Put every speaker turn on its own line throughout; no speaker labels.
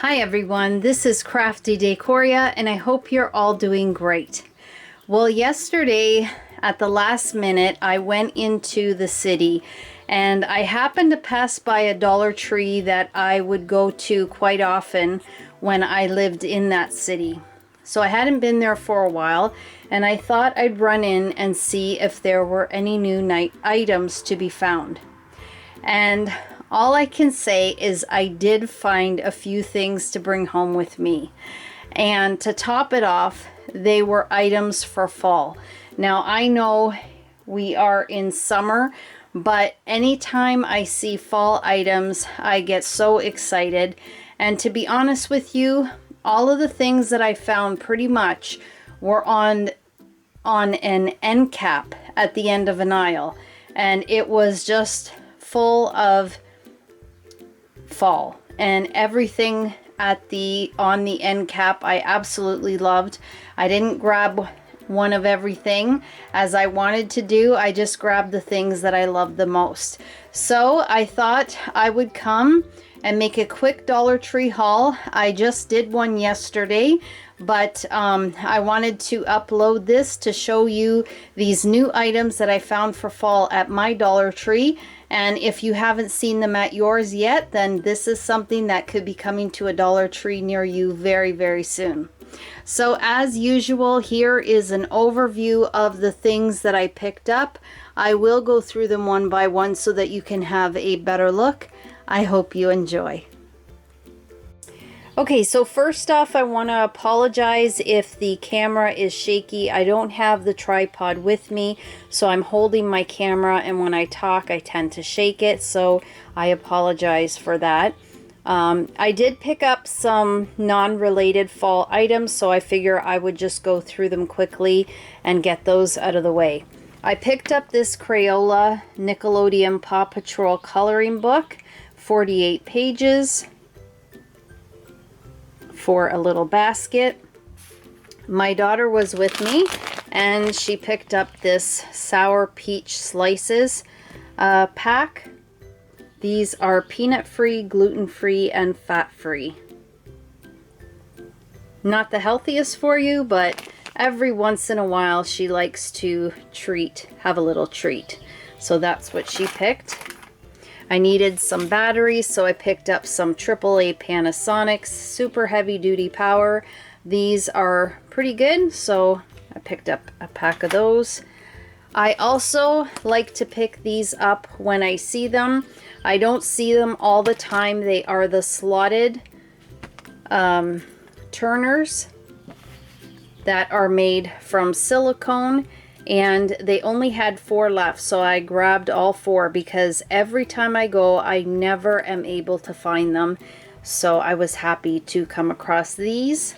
Hi everyone, this is Crafty Decoria and I hope you're all doing great. Well, yesterday at the last minute I went into the city and I happened to pass by a Dollar Tree that I would go to quite often when I lived in that city. So I hadn't been there for a while and I thought I'd run in and see if there were any new items to be found. And all I can say is I did find a few things to bring home with me. And to top it off, they were items for fall. Now I know we are in summer, but anytime I see fall items, I get so excited. And to be honest with you, all of the things that I found pretty much were on an end cap at the end of an aisle. And it was just full of fall, and everything on the end cap I absolutely loved. I didn't grab one of everything as I wanted to do. I just grabbed the things that I loved the most. So I thought I would come and make a quick Dollar Tree haul. I just did one yesterday, but I wanted to upload this to show you these new items that I found for fall at my Dollar Tree. And if you haven't seen them at yours yet, then this is something that could be coming to a Dollar Tree near you very, very soon. So as usual, here is an overview of the things that I picked up. I will go through them one by one so that you can have a better look. I hope you enjoy. Okay, so first off, I want to apologize if the camera is shaky. I don't have the tripod with me, so I'm holding my camera, and when I talk, I tend to shake it, so I apologize for that. I did pick up some non-related fall items, so I figure I would just go through them quickly and get those out of the way. I picked up this Crayola Nickelodeon Paw Patrol coloring book, 48 pages. For a little basket. My daughter was with me and she picked up this sour peach slices pack. These are peanut free, gluten free, and fat free. Not the healthiest for you, but every once in a while she likes to have a little treat. So that's what she picked. I needed some batteries, so I picked up some AAA Panasonics super heavy duty power. These are pretty good, so I picked up a pack of those. I also like to pick these up when I see them. I don't see them all the time. They are the slotted turners that are made from silicone. And they only had 4 left, so I grabbed all 4 because every time I go I never am able to find them, so I was happy to come across these.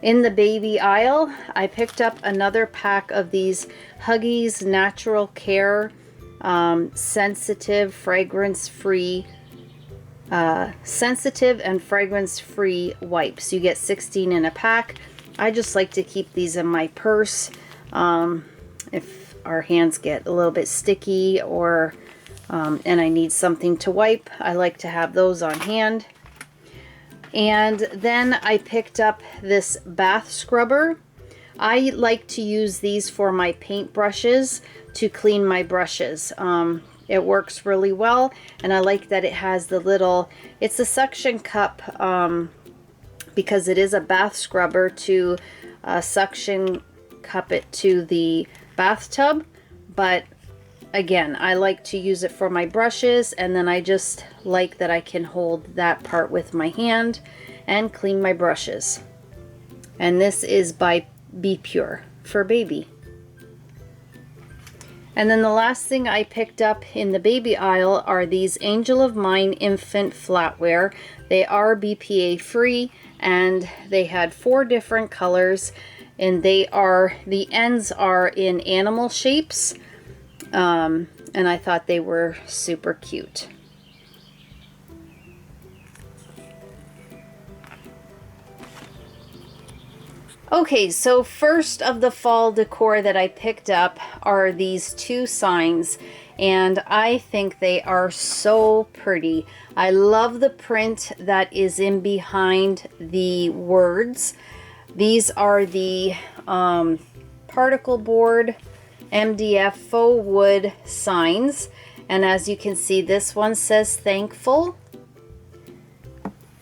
In the baby aisle, I picked up another pack of these Huggies Natural Care sensitive and fragrance-free wipes. You get 16 in a pack. I just like to keep these in my purse. If our hands get a little bit sticky or and I need something to wipe, I like to have those on hand. And then I picked up this bath scrubber. I like to use these for my paint brushes to clean my brushes. It works really well, and I like that it has the little, it's a suction cup because it is a bath scrubber to suction cup it to the bathtub. But again, I like to use it for my brushes, and then I just like that I can hold that part with my hand and clean my brushes. And this is by Be Pure for baby. And then the last thing I picked up in the baby aisle are these Angel of Mine infant flatware. They are BPA free, and they had 4 different colors, and the ends are in animal shapes, and I thought they were super cute. Okay, so first of the fall decor that I picked up are these two signs, and I think they are so pretty. I love the print that is in behind the words. These are the particle board MDF faux wood signs, and as you can see, this one says thankful,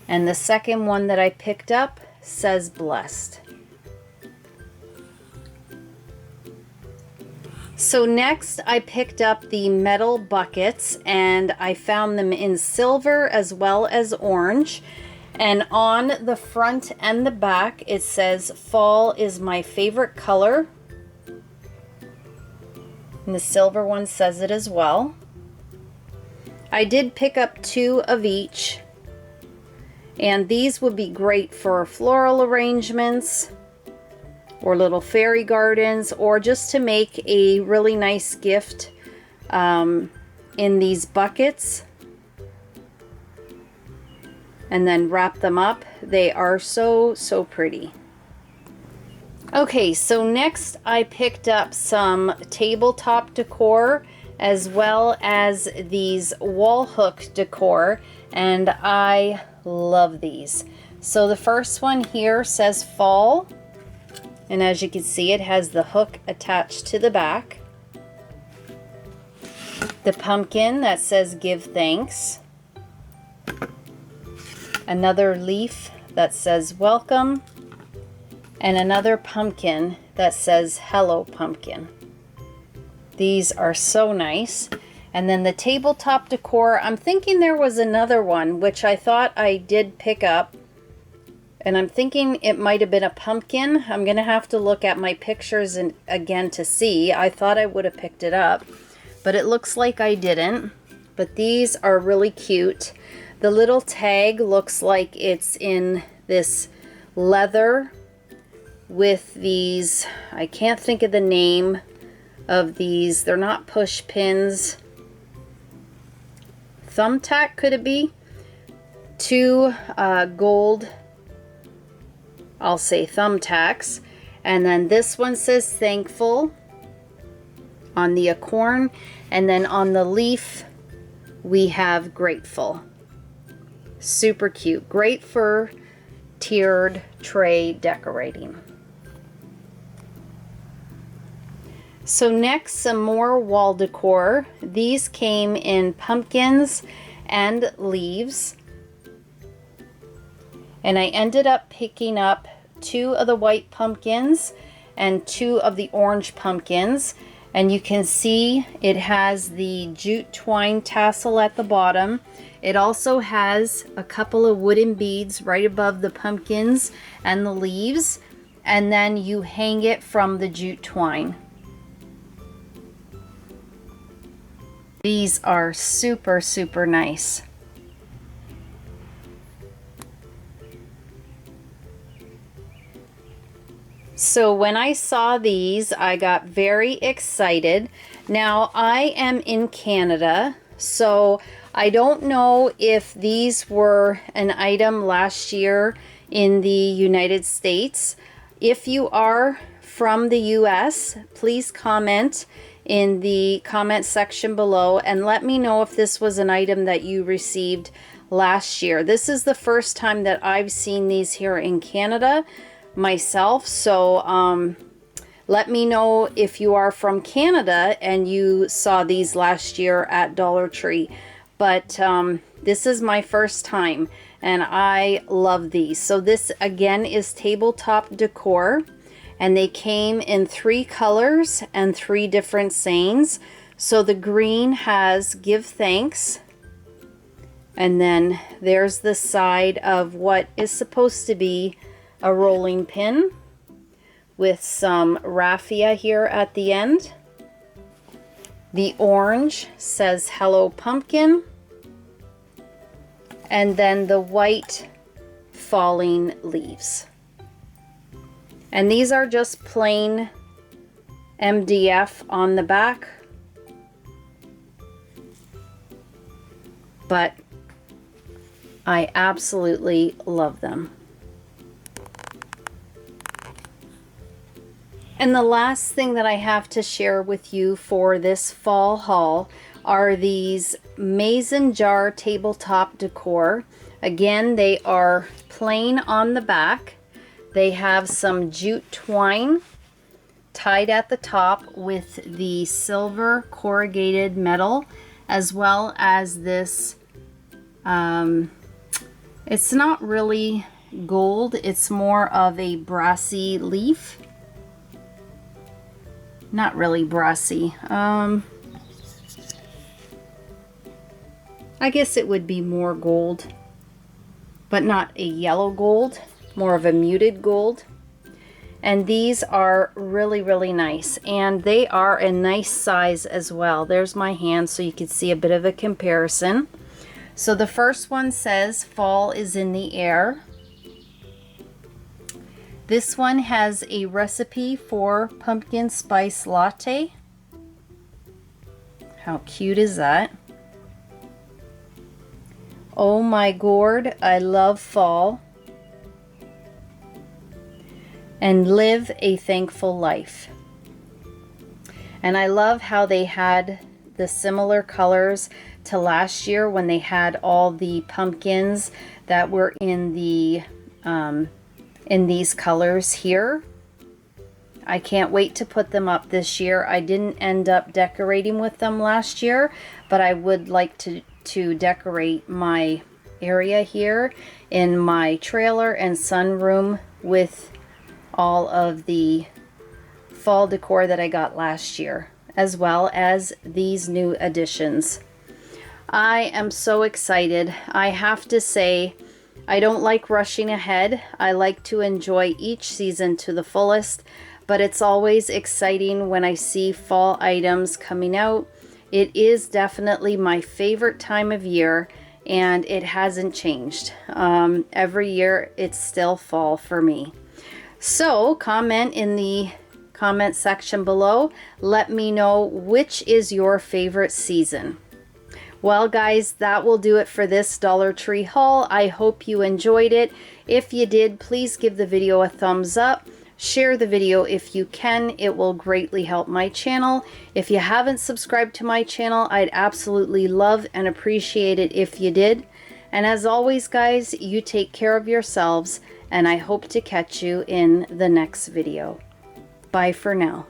and the second one that I picked up says blessed. So next I picked up the metal buckets, and I found them in silver as well as orange. And on the front and the back it says fall is my favorite color. And the silver one says it as well. I did pick up 2 of each. And these would be great for floral arrangements, or little fairy gardens, or just to make a really nice gift in these buckets and then wrap them up. They are so pretty. Okay, so next I picked up some tabletop decor as well as these wall hook decor, and I love these. So the first one here says fall, and as you can see, it has the hook attached to the back. The pumpkin that says give thanks. Another leaf that says welcome. And another pumpkin that says hello pumpkin. These are so nice. And then the tabletop decor, I'm thinking there was another one which I thought I did pick up. And I'm thinking it might have been a pumpkin. I'm going to have to look at my pictures again to see. I thought I would have picked it up, but it looks like I didn't. But these are really cute. The little tag looks like it's in this leather with these, I can't think of the name of these. They're not push pins. Thumbtack, could it be? 2 gold, I'll say thumbtacks. And then this one says thankful on the acorn, and then on the leaf we have grateful. Super cute. Great for tiered tray decorating. So next, some more wall decor. These came in pumpkins and leaves. And I ended up picking up 2 of the white pumpkins and 2 of the orange pumpkins. And you can see it has the jute twine tassel at the bottom. It also has a couple of wooden beads right above the pumpkins and the leaves. And then you hang it from the jute twine. These are super nice. So when I saw these, I got very excited. Now I am in Canada, so I don't know if these were an item last year in the United States. If you are from the US, please comment in the comment section below and let me know if this was an item that you received last year. This is the first time that I've seen these here in Canada myself, so let me know if you are from Canada and you saw these last year at Dollar Tree. But this is my first time and I love these. So this again is tabletop decor, and they came in 3 colors and 3 different sayings. So the green has give thanks, and then there's the side of what is supposed to be a rolling pin with some raffia here at the end. The orange says hello pumpkin, and then the white falling leaves. And these are just plain MDF on the back, but I absolutely love them. And the last thing that I have to share with you for this fall haul are these mason jar tabletop decor. Again, they are plain on the back. They have some jute twine tied at the top with the silver corrugated metal, as well as this, it's not really gold, it's more of a brassy leaf. Not really brassy. I guess it would be more gold, but not a yellow gold, more of a muted gold. And these are really, really nice, and they are a nice size as well. There's my hand so you can see a bit of a comparison. So the first one says fall is in the air. This one has a recipe for pumpkin spice latte. How cute is that? Oh my gourd, I love fall. And live a thankful life. And I love how they had the similar colors to last year when they had all the pumpkins that were in the in these colors here. I can't wait to put them up this year. I didn't end up decorating with them last year, but I would like to decorate my area here in my trailer and sunroom with all of the fall decor that I got last year, as well as these new additions. I am so excited. I have to say, I don't like rushing ahead. I like to enjoy each season to the fullest, but it's always exciting when I see fall items coming out. It is definitely my favorite time of year, and it hasn't changed. Every year it's still fall for me. So comment in the comment section below. Let me know which is your favorite season. Well guys, that will do it for this Dollar Tree haul. I hope you enjoyed it. If you did, please give the video a thumbs up. Share the video if you can. It will greatly help my channel. If you haven't subscribed to my channel, I'd absolutely love and appreciate it if you did. And as always guys, you take care of yourselves, and I hope to catch you in the next video. Bye for now.